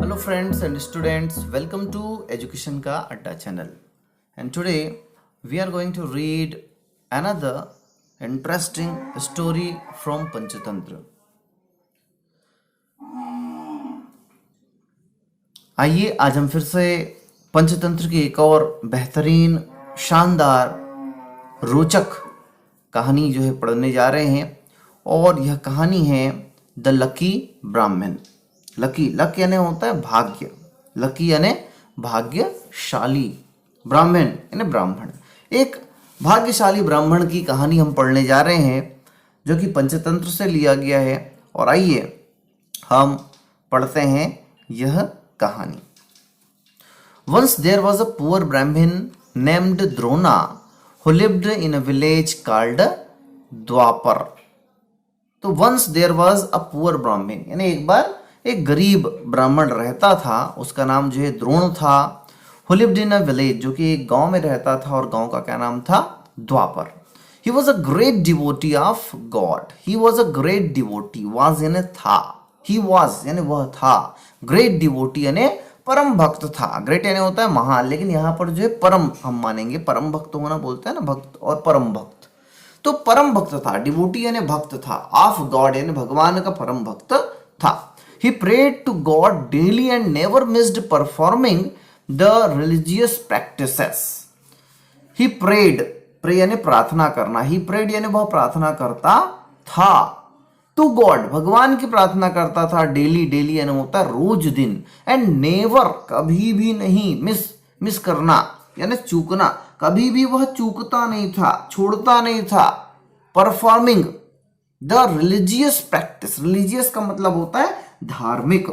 Hello friends and students, welcome to Education Ka Adda channel. And today we are going to read another interesting story from Panchatantra. आइए आज हम फिर से पंचतंत्र की एक और बेहतरीन, शानदार, रोचक कहानी जो है पढ़ने जा रहे हैं। और यह कहानी है द लकी ब्राह्मण। लकी, लक यानी होता है भाग्य, लकी यानी भाग्यशाली, ब्राह्मण यानी ब्राह्मण। एक भाग्यशाली ब्राह्मण की कहानी हम पढ़ने जा रहे हैं जो कि पंचतंत्र से लिया गया है। और आइए हम पढ़ते हैं यह कहानी। Once there was a poor Brahmin named Drona who lived in a village called Dwapar. तो once there was a poor Brahmin यानी एक बार एक गरीब ब्राह्मण रहता था, उसका नाम जो है द्रोण था। Who lived in a village, जो कि एक गांव में रहता था, और गांव का क्या नाम था? द्वापर। He was a great devotee of God. He was a great devotee. Was यानी था, he was यानी वह था, great devotee यानी परम भक्त था। ग्रेट यानी होता है महान, लेकिन यहाँ पर जो है परम हम मानेंगे, परम भक्त होना बोलते हैं ना, भक्त और परम भक्त। तो परम भक्त था, डिवोटी यानी भक्त था, ऑफ गॉड यानी भगवान का परम भक्त था। He prayed to God daily and never missed performing the religious practices. He prayed, pray यानी प्रार्थना करना, he prayed यानी वह प्रार्थना करता था, to God भगवान की प्रार्थना करता था, डेली, डेली यानी होता है रोज दिन, एंड नेवर कभी भी नहीं, मिस करना यानी चूकना, कभी भी वह चूकता नहीं था, छोड़ता नहीं था। Performing the religious practice, religious का मतलब होता है धार्मिक,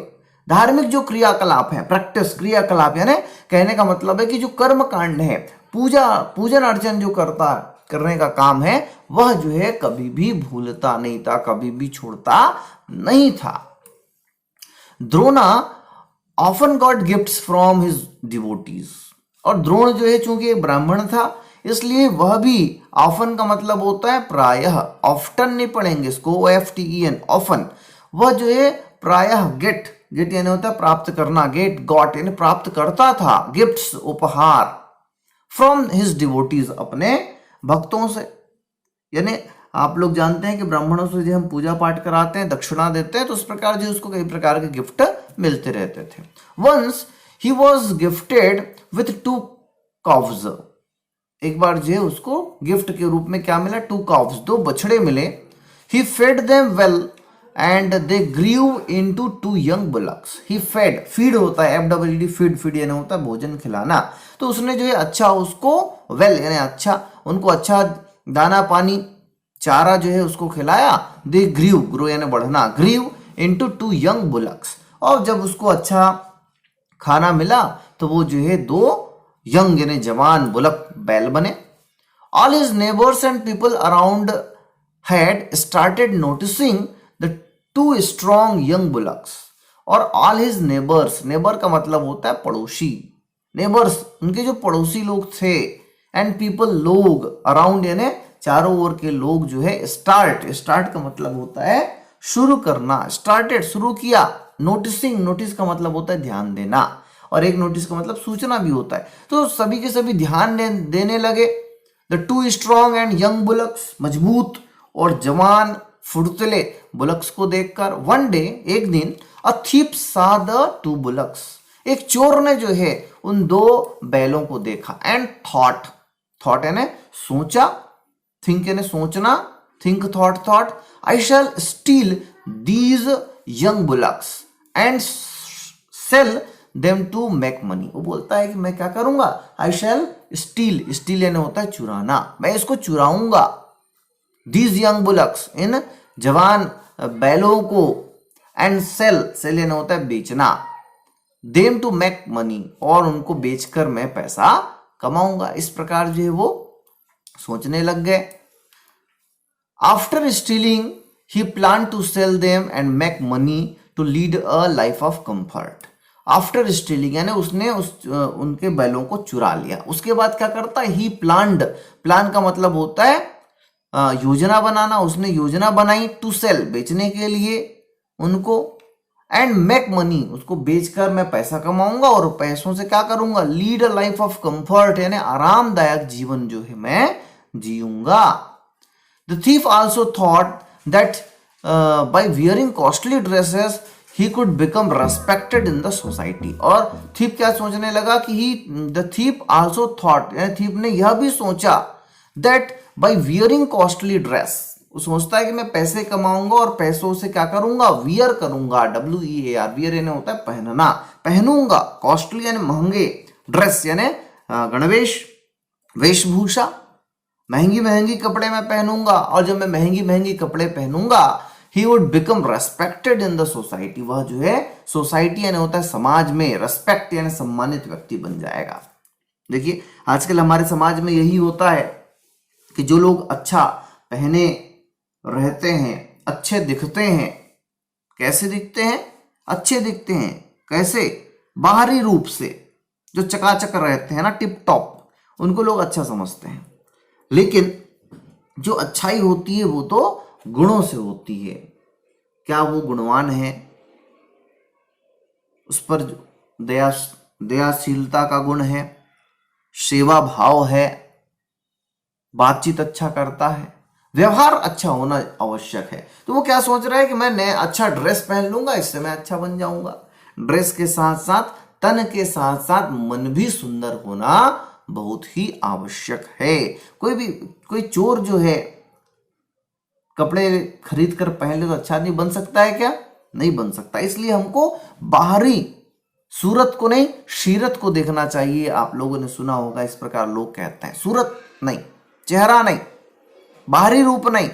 धार्मिक जो क्रियाकलाप है, प्रैक्टिस क्रियाकलाप यानी कहने का मतलब है कि जो कर्म कांड है, पूजन अर्चन जो करने का काम है, वह जो है कभी भी भूलता नहीं था, कभी भी छोड़ता नहीं था। Drona often got gifts from his devotees, और द्रोण जो है चूंकि एक ब्राह्मण था, इसलिए वह भी, ऑफन का मतलब होता है प्रायः, ऑफ्टन नहीं पढ़ेंगे इसको, OFTEN, ऑफन, वह जो है प्रायः गेट यानी होता है प्राप्त करना, गेट गॉट यानी प्राप्त करता था, गिफ्ट्स उपहार, फ्रॉम हिज डिवोटीज अपने भक्तों से। यानी आप लोग जानते हैं कि ब्राह्मणों से जो हम पूजा पाठ कराते हैं, दक्षिणा देते हैं, तो उस प्रकार जो उसको कई प्रकार के गिफ्ट मिलते रहते थे। Once he was gifted with 2 cows, एक बार जो है उसको गिफ्ट के रूप में क्या मिला? 2 काउव्स, 2 बछड़े मिले। He fed them well and they grew into 2 young bullocks. He fed, feed होता है FWD, फीड यानी होता है भोजन खिलाना। तो उसने जो है अच्छा उसको, वेल यानी अच्छा, उनको अच्छा दाना पानी चारा जो है उसको खिलाया। दे ग्रो यानी बढ़ना, ग्रीव इनटू 2 यंग बुलक्स, और जब उसको अच्छा खाना मिला तो वो जो है 2 यंग यानी जवान बुलक बैल बने। All his neighbours and people around had started noticing the 2 strong young bullocks, और ऑल हिज नेबर्स, नेबर का मतलब होता है पड़ोसी, नेबर्स उनके जो पड़ोसी लोग थे, एंड पीपल लोग, अराउंड यानी चारों ओर के लोग जो है, स्टार्ट का मतलब होता है शुरू करना, स्टार्टेड शुरू किया, नोटिसिंग, नोटिस का मतलब होता है ध्यान देना, और एक नोटिस का मतलब सूचना भी होता है। तो सभी के सभी ध्यान देने लगे। The 2 strong and young bullocks, मजबूत और जवान फुर्तले बुलक्स को देखकर, वन डे एक दिन, अ थीप सा द 2 बुलक्स, एक चोर ने जो है उन 2 बैलों को देखा, एंड थॉट यानी सोचा, थिंक यानी सोचना, think thought, I shall steal these young bullocks and sell them to make money. वो बोलता है कि मैं क्या करूंगा? आई शैल स्टील यानी होता है चुराना, मैं इसको चुराऊंगा। दीज यंग बुलक्स, इन जवान बैलों को, एंड सेल यानी होता है बेचना, देम टू मेक मनी, और उनको बेचकर मैं पैसा कमाऊंगा। इस प्रकार जो है वो सोचने लग गए। After stealing he plan to sell them and make money to lead a life of comfort. After stealing यानी उसने उनके बैलों को चुरा लिया। उसके बाद क्या करता है? ही प्लान का मतलब होता है योजना बनाना। उसने योजना बनाई टू सेल, बेचने के लिए उनको, एंड मेक मनी, उसको बेचकर मैं पैसा कमाऊंगा और पैसों से क्या करूंगा, lead a life of comfort, यानी आरामदायक जीवन जो है मैं जीऊंगा। The thief also thought that by wearing costly dresses he could become respected in the society. और थीप क्या सोचने लगा कि he the thief also thought, यानी थीप ने यह भी सोचा that by wearing costly dress, वो सोचता है कि मैं पैसे कमाऊंगा और पैसों से क्या करूंगा, वियर करूंगा, WEAR, वियर यानी होता है पहनना, पहनूंगा, कॉस्टली यानी महंगे, ड्रेस यानी गणवेश, वेशभूषा, महंगी महंगी कपड़े मैं पहनूंगा, और जब मैं महंगी महंगी कपड़े पहनूंगा he would become respected in the society, वह जो है सोसाइटी यानी होता है समाज में, रेस्पेक्ट यानी सम्मानित व्यक्ति बन जाएगा। देखिए आजकल हमारे समाज में यही होता है कि जो लोग अच्छा पहने रहते हैं, अच्छे दिखते हैं, कैसे दिखते हैं, अच्छे दिखते हैं, कैसे, बाहरी रूप से, जो चकाचक रहते हैं ना, टिप टॉप, उनको लोग अच्छा समझते हैं। लेकिन जो अच्छाई होती है वो तो गुणों से होती है। क्या वो गुणवान है, उस पर दयाशीलता का गुण है, सेवा भाव है, बातचीत अच्छा करता है, व्यवहार अच्छा होना आवश्यक है। तो वो क्या सोच रहा है कि मैं नया अच्छा ड्रेस पहन लूंगा, इससे मैं अच्छा बन जाऊंगा। ड्रेस के साथ साथ तन के साथ साथ मन भी सुंदर होना बहुत ही आवश्यक है। कोई चोर जो है कपड़े खरीद कर पहन ले तो अच्छा नहीं बन सकता है क्या, नहीं बन सकता। इसलिए हमको बाहरी सूरत को नहीं, सीरत को देखना चाहिए। आप लोगों ने सुना होगा इस प्रकार लोग कहते हैं, सूरत नहीं, चेहरा नहीं, बाहरी रूप नहीं,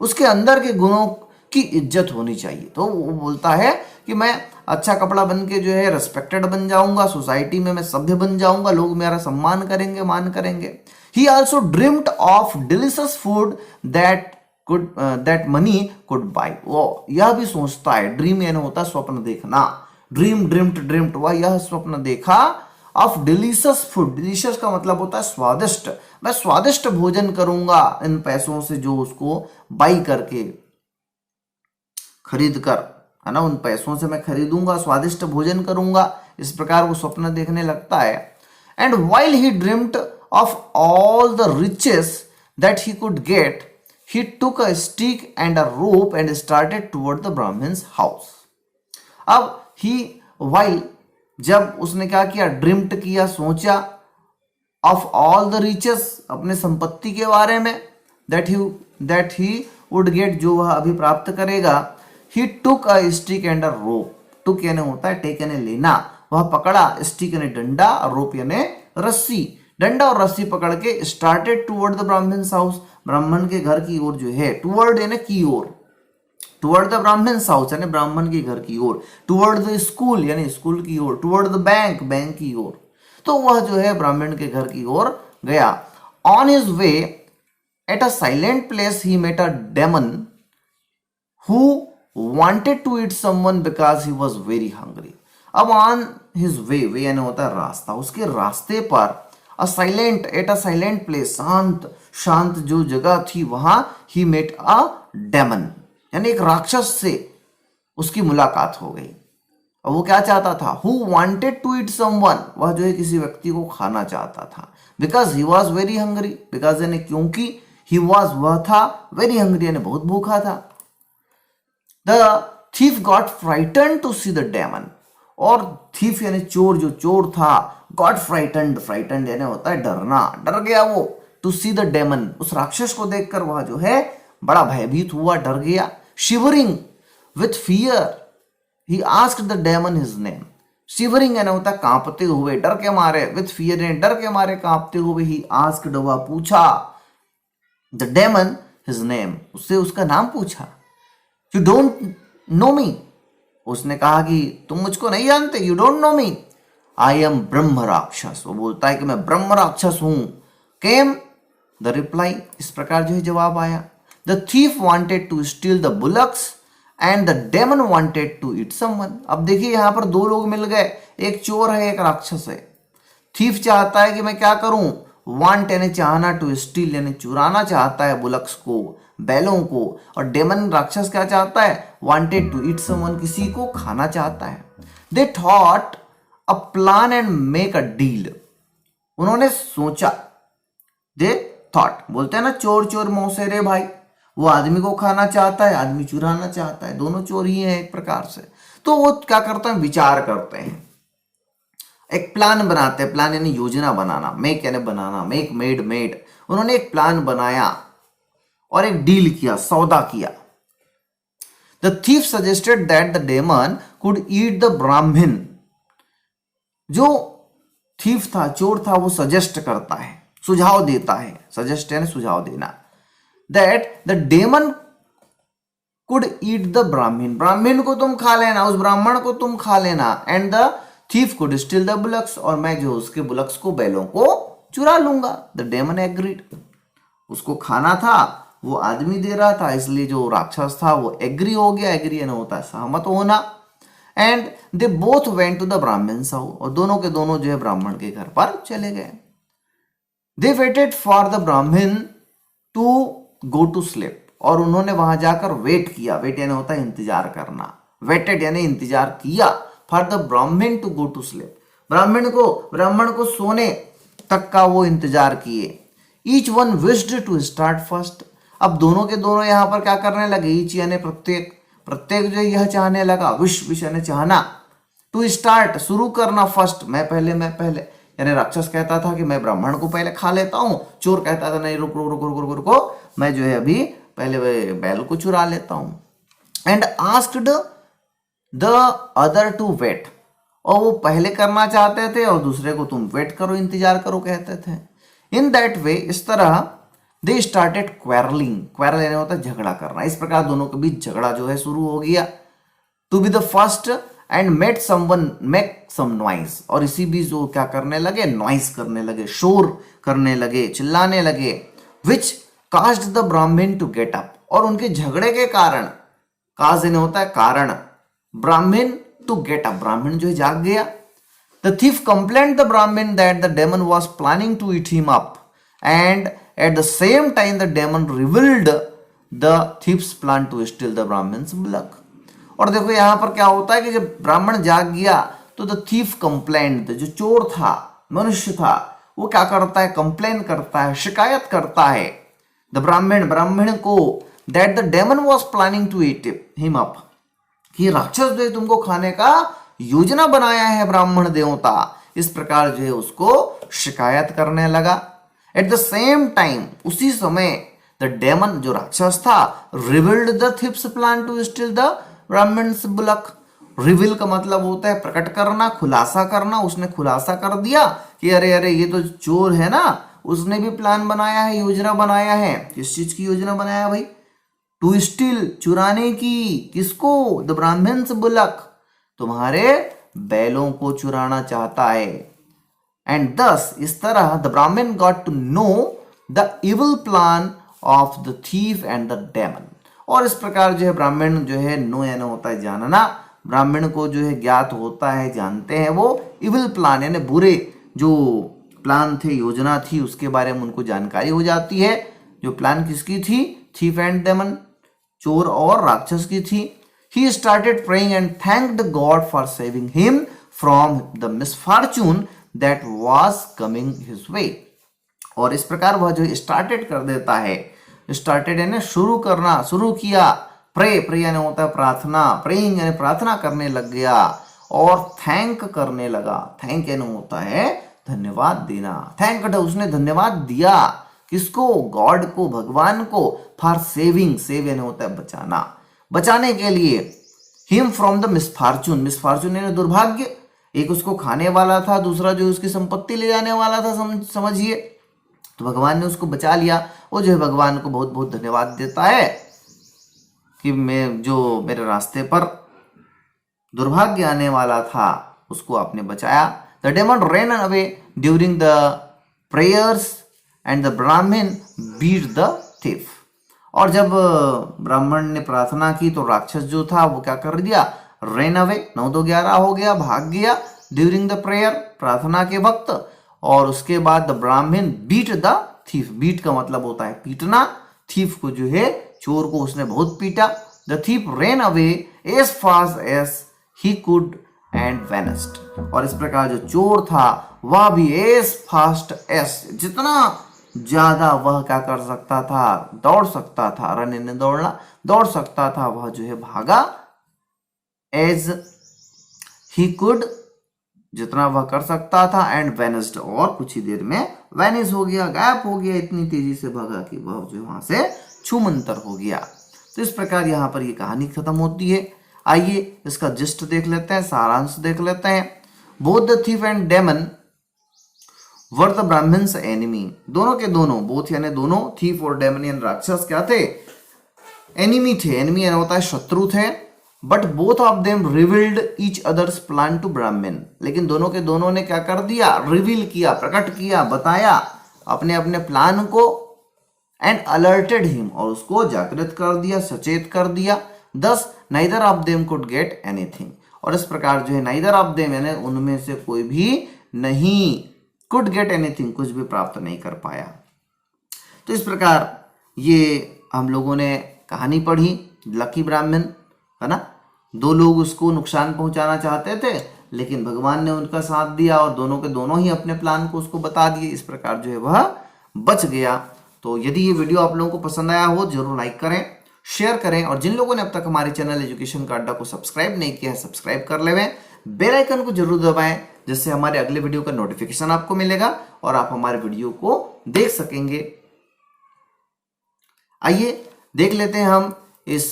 उसके अंदर के गुणों की इज्जत होनी चाहिए। तो वो बोलता है कि मैं अच्छा कपड़ा बन के जो है रेस्पेक्टेड बन जाऊंगा, सोसाइटी में मैं सभ्य बन जाऊंगा, लोग मेरा सम्मान करेंगे, मान करेंगे। He also dreamed of delicious food that money could bye, वो यह भी सोचता है, ड्रीम यानी होता है स्वप्न देखना, ड्रीम्ड, वह यह स्वप्न देखा ऑफ डिलीशियस फूड, डिलीशियस का मतलब होता है स्वादिष्ट, मैं स्वादिष्ट भोजन करूंगा इन पैसों से, जो उसको बाई करके, खरीद कर, है ना, उन पैसों से मैं खरीदूंगा, स्वादिष्ट भोजन करूंगा, इस प्रकार वो स्वप्न देखने लगता है। And while he dreamed of all the riches that he could get, he took a stick and a rope and started toward the Brahmin's house. अब while जब उसने क्या किया, ड्रीम्ड किया, सोचा, ऑफ ऑल द रिचेस, अपने संपत्ति के बारे में, दैट ही वुड गेट, जो वह अभी प्राप्त करेगा। ही टुक अ स्टिक एंड अ रोप, टुक यानी होता है टेक यानी लेना, वह पकड़ा, स्टिक यानी डंडा, रोप यानी रस्सी, डंडा और रस्सी पकड़ के started toward the Brahmin's house, ब्राह्मण के घर की ओर जो है, टुवर्ड यानी की ओर, टुवर्ड द ब्राह्मण्स हाउस यानी ब्राह्मण के घर की ओर, टुवर्ड द स्कूल यानी स्कूल की ओर, टुवर्ड द बैंक बैंक की ओर। तो वह जो है ब्राह्मण के घर की ओर गया। On his way at a silent place he met a demon who wanted to eat someone because he was very hungry. अब ऑन हिज वे, वे यानी होता है रास्ता, उसके रास्ते पर एट अ साइलेंट प्लेस, शांत जो जगह थी, वहां ही मेट अ डेमन यानी एक राक्षस से उसकी मुलाकात हो गई। और वो क्या चाहता था, who wanted to eat someone, वह जो है किसी व्यक्ति को खाना चाहता था। Because he was very hungry, because यानी क्योंकि, ही वॉज वह था, वेरी हंग्री यानी बहुत भूखा था। The thief got frightened to see the demon, और थीफ यानी चोर, जो चोर था, गॉट फ्राइटन्ड, फ्राइटन्ड यानी होता है डरना, डर गया वो, टू सी द डेमन, उस राक्षस को देखकर वह जो है बड़ा भयभीत हुआ, डर गया। Shivering with fear he asked the demon his name, shivering यानी होता है कांपते हुए, डर के मारे, विथ फियर यानी डर के मारे, कांपते हुए, ही आस्क्ड वह पूछा, द डेमन हिज नेम, उससे उसका नाम पूछा। यू डोंट नो मी, उसने कहा कि तुम मुझको नहीं जानते, you don't know me, I am ब्रह्म राक्षस, वो बोलता है कि मैं ब्रह्म राक्षस हूं। केम द रिप्लाई, इस प्रकार जो है जवाब आया। The thief wanted to steal the bullocks and the demon wanted to eat someone. अब देखिए यहां पर दो लोग मिल गए, एक चोर है, एक राक्षस है। थीफ चाहता है कि मैं क्या करूं, वांट यानी चाहना, टू स्टील यानी चुराना चाहता है बुलक्स को, बैलों को, और डेमन राक्षस क्या चाहता है, वांटेड टू ईट समवन, किसी को खाना चाहता है। They thought a plan and make a deal, उन्होंने सोचा। दे थॉट, बोलते हैं ना चोर चोर मौसेरे भाई, वो आदमी को खाना चाहता है, आदमी चुराना चाहता है, दोनों चोर ही है एक प्रकार से। तो वो क्या करते हैं, विचार करते हैं, एक प्लान बनाते हैं। प्लान यानी योजना बनाना, मेक यानी बनाना, मेक मेड मेड। उन्होंने एक प्लान बनाया और एक डील किया, सौदा किया। The thief suggested that the daemon could eat the ब्राह्मण, जो थीफ था, चोर था, वो सजेस्ट करता है, सुझाव देता है, सजेस्ट यानी सुझाव देना, that the daemon could eat the ब्राह्मण, ब्राह्मण को तुम खा लेना, उस ब्राह्मण को तुम खा लेना, and the thief could steel the bullocks, और मैं जो उसके बुलक्स को, बैलों को चुरा लूंगा। द डेमन एग्रीड, उसको खाना था, वो आदमी दे रहा था, इसलिए जो राक्षस था वो एग्री हो गया। एग्री यानी होता है सहमत होना। And they both went to the Brahmin house, और दोनों के दोनों जो है ब्राह्मण के घर पर चले गए। They waited for the Brahmin to go to sleep, और उन्होंने वहां जाकर वेट किया। वेट यानी होता है इंतजार करना, वेटेड यानी इंतजार किया, for the Brahmin to go to sleep, ब्राह्मण को सोने तक का वो इंतजार किए। Each one wished to start first, अब दोनों के दोनों यहाँ पर क्या करने लगे, ईच यानी प्रत्येक, प्रत्येक जो यह चाहने लगा, विश यानी चाहना, टू स्टार्ट शुरू करना, फर्स्ट मैं पहले, मैं पहले। यानी राक्षस कहता था कि मैं ब्राह्मण को पहले खा लेता हूं, चोर कहता था नहीं रुक रुक रुक रुक रुक रुको, मैं जो है अभी पहले बैल को चुरा लेता हूं। And asked the other to wait, और वो पहले करना चाहते थे और दूसरे को तुम वेट करो, इंतजार करो कहते थे। इन दैट वे, इस तरह, दे स्टार्टेड क्वेरलिंग, क्वेरल यानी होता है झगड़ा करना, इस प्रकार दोनों के बीच झगड़ा जो है शुरू हो गया। To be the first and made someone make some noise, और इसी बीच जो क्या करने लगे, नॉइस करने लगे, शोर करने लगे, चिल्लाने लगे। विच cast the Brahmin to get up, और उनके झगड़े के कारण, काज यानी होता है कारण, ब्राह्मण टू गेट अप, ब्राह्मण जो है जाग गया। The thief complained the Brahmin that the demon was planning to eat him up, and at the same time the demon revealed the thief's plan to steal the Brahmin's bullock. और देखो यहां पर क्या होता है कि जब ब्राह्मण जाग गया तो द थीफ कंप्लेंट, जो चोर था, मनुष्य था, वो क्या करता है, कंप्लेन करता है, शिकायत करता है द ब्राह्मण को, that the demon was planning to eat him up, कि राक्षस जो है तुमको खाने का योजना बनाया है ब्राह्मण देवता। इस प्रकार जो है उसको शिकायत करने लगा। एट द सेम टाइम, उसी समय, द डेमन जो राक्षस था, revealed the thief's plan to steal the Brahmin's bullock. Reveal का मतलब होता है प्रकट करना, खुलासा करना। उसने खुलासा कर दिया कि अरे अरे ये तो चोर है ना, उसने भी प्लान बनाया है, योजना बनाया है। किस चीज की योजना बनाया भाई, टू स्टील, चुराने की, किसको, द ब्राह्मण्स बुलक, तुम्हारे बैलों को चुराना चाहता है। एंड दस, इस तरह, the Brahmin got to know the evil plan of the thief and the demon. और इस प्रकार जो है ब्राह्मण जो है, नो यानी होता है जानना, ब्राह्मण को जो है ज्ञात होता है, जानते हैं वो इविल प्लान यानी बुरे जो प्लान थे, योजना थी, उसके बारे में उनको जानकारी हो जाती है। जो प्लान किसकी थी, थीफ एंड डेमन, चोर और राक्षस की थी। He started praying and thanked God for saving him from the misfortune that was coming his way. और इस प्रकार वह जो स्टार्टेड कर देता है, स्टार्टेड यानी शुरू करना, शुरू किया। प्रे यानी होता है प्रार्थना, प्रेइंग यानी प्रार्थना करने लग गया, और थैंक करने लगा। थैंक यानी होता है धन्यवाद देना। थैंक, उसने धन्यवाद दिया, किसको, गॉड को, भगवान को, फॉर सेविंग, सेव यानी होता है बचाना, बचाने के लिए, him from the misfortune, misfortune यानी दुर्भाग्य। एक उसको खाने वाला था, दूसरा जो उसकी संपत्ति ले जाने वाला था, समझिए। तो भगवान ने उसको बचा लिया। वो जो है भगवान को बहुत बहुत धन्यवाद देता है कि मैं जो मेरे रास्ते पर दुर्भाग्य आने वाला था उसको आपने बचाया। The demon ran away during the prayers and the Brahmin beat the thief. और जब ब्राह्मण ने प्रार्थना की तो राक्षस जो था वो क्या कर दिया, ran away, 9-2-11 हो गया, भाग गया। ड्यूरिंग द प्रेयर, प्रार्थना के वक्त। और उसके बाद द ब्राह्मण बीट द थीफ, बीट का मतलब होता है पीटना। थीफ को जो है, चोर को उसने बहुत पीटा। The thief ran away as fast as he could and vanished. और इस प्रकार जो चोर था वह भी एज फास्ट एज, जितना ज्यादा वह क्या कर सकता था, दौड़ सकता था, रन ने दौड़ना, दौड़ सकता था, वह जो है भागा, एज ही कुड, जितना वह कर सकता था, एंड वेनिस्ड, और कुछ ही देर में वेनिस हो गया, गायब हो गया, इतनी तेजी से भागा कि वह जो वहां से छूमंतर हो गया। तो इस प्रकार यहाँ पर ये कहानी खत्म होती है। आइए इसका जिस्ट देख लेते हैं, सारांश देख लेते हैं। Both the thief and demon were the Brahmin's enemy. दोनों के दोनों, बोथ यानी दोनों, थीफ और डेमन यानी राक्षस क्या थे, एनिमी थे। एनिमी यानी होता है शत्रु थे। But both of them revealed each other's plan to Brahmin. लेकिन दोनों के दोनों ने क्या कर दिया, रिवील किया, प्रकट किया, बताया अपने अपने प्लान को, एंड अलर्टेड हिम, और उसको जागृत कर दिया, सचेत कर दिया। दस neither of them could get anything. और इस प्रकार जो है नाइदर ऑफ देम यानी उनमें से कोई भी नहीं, कुड गेट एनीथिंग, कुछ भी प्राप्त नहीं कर पाया। तो इस प्रकार ये हम लोगों ने कहानी पढ़ी, लकी ब्राह्मण, है ना। दो लोग उसको नुकसान पहुंचाना चाहते थे, लेकिन भगवान ने उनका साथ दिया और दोनों के दोनों ही अपने प्लान को उसको बता दिए। इस प्रकार जो है वह बच गया। तो यदि ये वीडियो आप लोगों को पसंद आया हो, जरूर लाइक करें, शेयर करें, और जिन लोगों ने अब तक हमारे चैनल एजुकेशन का अड्डा को सब्सक्राइब नहीं किया है, सब्सक्राइब कर लें, बेल आइकन को जरूर दबाएं, जिससे हमारे अगले वीडियो का नोटिफिकेशन आपको मिलेगा और आप हमारे वीडियो को देख सकेंगे। आइए देख लेते हैं हम इस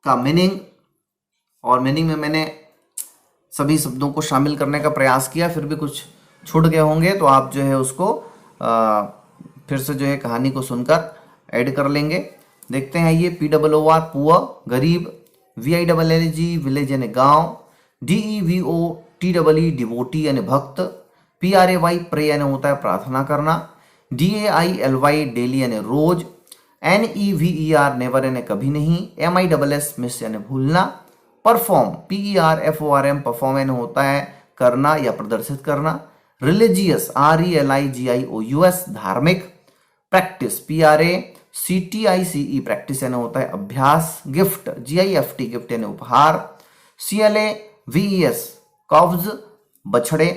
का मीनिंग। और मीनिंग में मैंने सभी शब्दों को शामिल करने का प्रयास किया, फिर भी कुछ छूट गए होंगे तो आप जो है उसको फिर से जो है कहानी को सुनकर ऐड कर लेंगे। देखते हैं ये POOR पुअर, गरीब, VILLAG विलेज यानी गांव, DEVOTEE डिवोटी यानी भक्त, PRAY प्रे यानी होता है प्रार्थना करना, DAILY डेली यानी रोज, NEVER नेवर यानी कभी नहीं, MISS मिस यानी भूलना, परफॉर्म PERFORM परफॉर्म यानी होता है करना या प्रदर्शित करना, रिलीजियस RELIGIOUS धार्मिक, प्रैक्टिस PRACTICE प्रैक्टिस यानी होता है अभ्यास, गिफ्ट GIFT गिफ्ट यानी उपहार, CLAVES कब्ज बछड़े,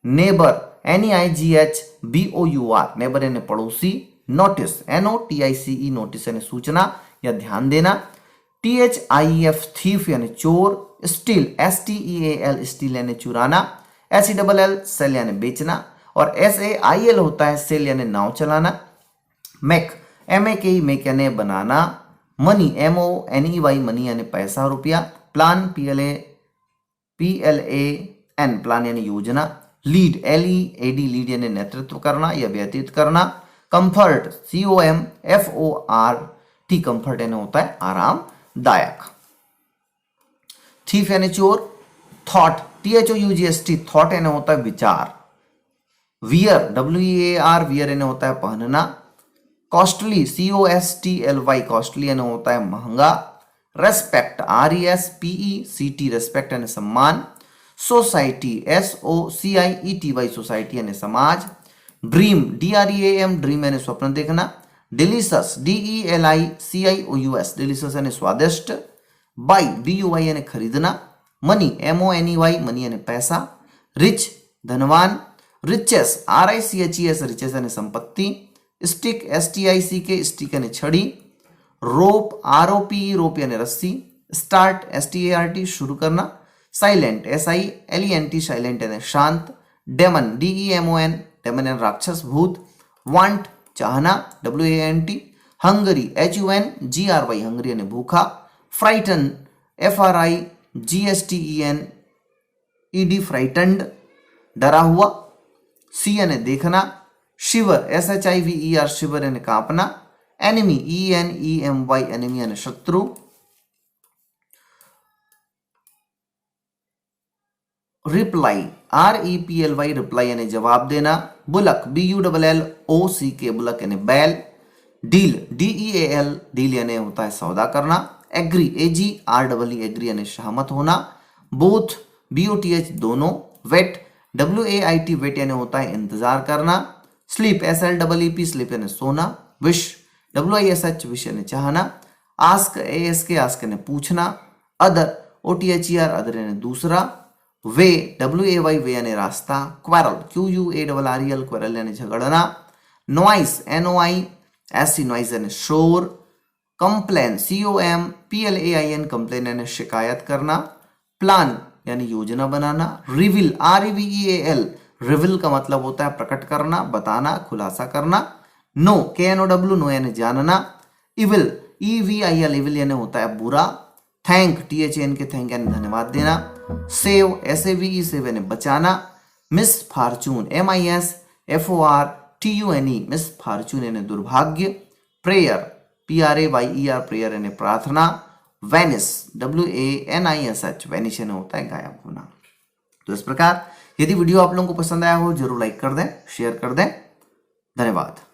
नेबर NEIGHBOUR नेबर यानी पड़ोसी, नोटिस NOTICE नोटिस यानी सूचना या ध्यान देना, THIEF थीफ यानी चोर, स्टील STEAL स्टील यानी चुराना, SELL सेल यानी बेचना, और SAIL होता है सेल यानी नाव चलाना, मैक MAKE मेक यानी बनाना, मनी MONEY मनी यानी पैसा रुपया, प्लान PLAN प्लान यानी योजना, लीड LEAD लीड यानी नेतृत्व करना या व्यतीत करना, कंफर्ट COMFORT कंफर्ट यानी होता है आरामदायक, थीफ यानी चोर, थॉट THOUGHT थॉट यानी होता है विचार, वियर WEAR वियर यानी होता है पहनना, कॉस्टली COSTLY कॉस्टली यानी होता है महंगा, रेस्पेक्ट RESPECT रेस्पेक्ट यानी सम्मान, सोसाइटी SOCIETY सोसाइटी यानी समाज, ड्रीम DREAM ड्रीम यानी स्वप्न देखना, डिलीशियस DELICIOUS डिलीशियस यानी स्वादिष्ट, बाई BUY यानी खरीदना, मनी MONEY मनी यानी पैसा, रिच धनवान, रिचेस RICHES रिचेस यानी संपत्ति, स्टिक STICK स्टिक यानी छड़ी, रोप ROPE रोप यानी रस्सी, स्टार्ट START शुरू करना, साइलेंट SILENT साइलेंट यानी शांत, डेमन DEMON डेमन यानी राक्षस भूत, वांट चाहना WANT, हंगरी HUNGRY हंगरी यानी भूखा, फ्राइटन FRIGSTEN फ्राइटन्ड डरा हुआ, सी यानी देखना, शिवर SHIVER शिवर यानी कांपना, एनिमी ENEMY एनिमी यानी शत्रु, रिप्लाई REPLY रिप्लाई यानी जवाब देना, बुलक BULLOCK बुलक यानी बैल, डील DEAL डील यानी होता है सौदा करना, एग्री AGREE एग्री यानी सहमत होना, बोथ BOTH दोनों, वेट WAIT वेट यानी होता है इंतजार करना, स्लीप SLEEP स्लीप यानी सोना, विश WISH विश यानी चाहना, आस्क ASK आस्क यानी पूछना, अदर OTHER अदर यानी दूसरा, वे WAY वे यानी रास्ता, क्वारल QUARREL क्वारल यानी झगड़ना, नॉइस NOISE नॉइस यानी शोर, कंप्लेन COMPLAIN कंप्लेन यानी शिकायत करना, प्लान यानी योजना बनाना, रिवील REVEAL रिवील का मतलब होता है प्रकट करना, बताना, खुलासा करना, नो KNOW नो यानी जानना, इविल EVIL इविल यानी होता है बुरा, थैंक THAN के थैंक यानी धन्यवाद देना, सेव SAVE सेव यानी बचाना, miss Fortune MISFORTUNE miss Fortune यानी दुर्भाग्य, प्रेयर PRAYER प्रेयर यानी प्रार्थना, वैनिस WANISH वैनिश यानी होता है गायब होना। तो इस प्रकार यदि वीडियो आप लोगों को पसंद आया हो जरूर लाइक कर दें, शेयर कर दें। धन्यवाद।